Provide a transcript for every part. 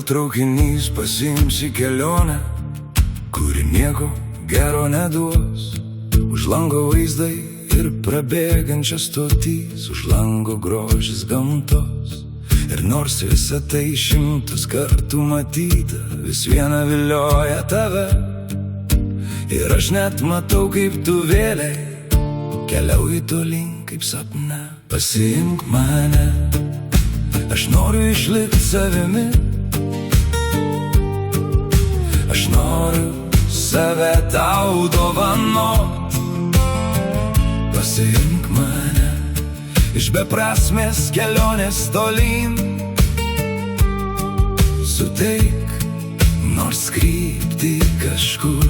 traukinys pasiims į kelionę, kuri nieko gero neduos. Už lango vaizdai ir prabėgančias stotys, už lango grožis gamtos. Ir nors visa tai 100 kartų matyta, vis viena vilioja tave. Ir aš net matau, kaip tu vėliai keliauji tolyn kaip sapne. Pasiimk mane, aš noriu išlikti savimi. Aš noriu save tau dovanot. Pasiimk mane iš beprasmės kelionės tolyn. Suteik nors kryptį kažkur.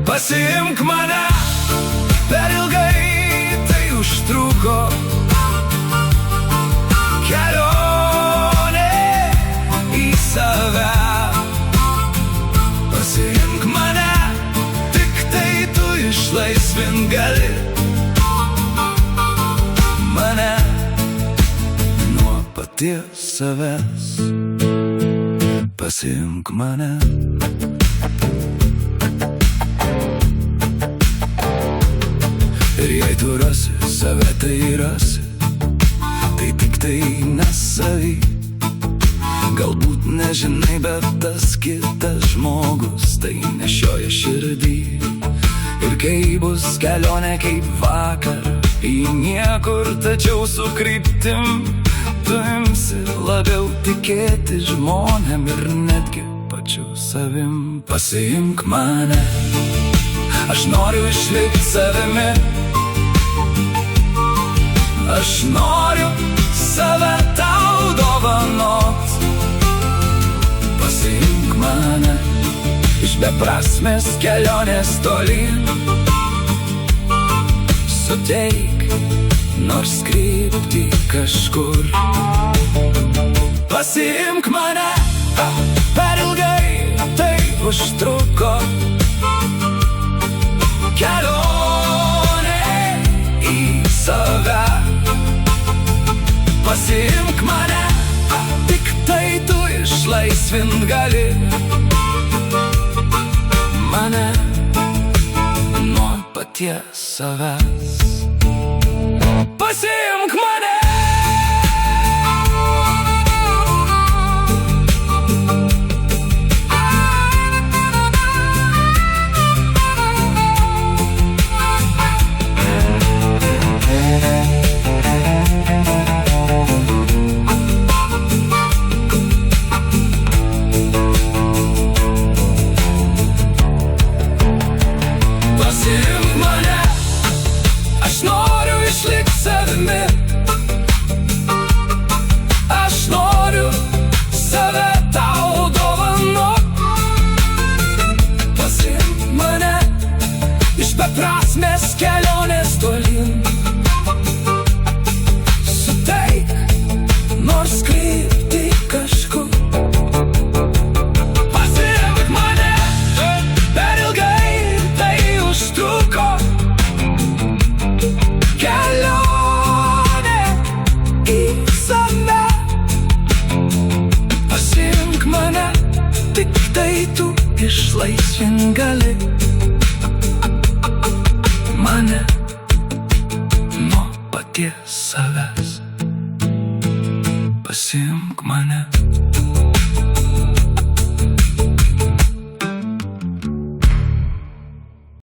Pasiimk mane, per ilgai tai užtruko. Kelionė į save. Pasiimk mane, tik tai tu išlaisvint gali mane nuo paties savęs. Pasiimk mane. Ir jei tu rasi save, tai rasi, tai tik tai nesavy. Galbūt nežinai, bet tas kitas žmogus tai nešioja širdį. Ir kai bus kelionė kaip vakar į niekur, tačiau su kryptim, tu imsi labiau tikėti žmonėm ir netgi pačiu savim. Pasiimk mane, aš noriu išlikti savimi. Aš noriu save tau dovanot. Pasiimk mane iš beprasmės kelionės tolyn. Suteik nors kryptį kažkur. Pasiimk mane, per ilgai tai užtruko. Kelionė į save. Pasiimk mane, tik tai tu išlaisvint gali mane nuo paties savęs. Pasiimk mane. Aš noriu išlikti savimi. Aš noriu save tau dovanot. Pasiimk mane iš beprasmės kelionės tolyn. Suteik nors kryptį kažkur. Pasiimk mane, per ilgai tai užtruko. Kelionė į save. Pasiimk mane, tik tai tu išlaisvint gali mane nuo paties savęs. Pasiimk mane.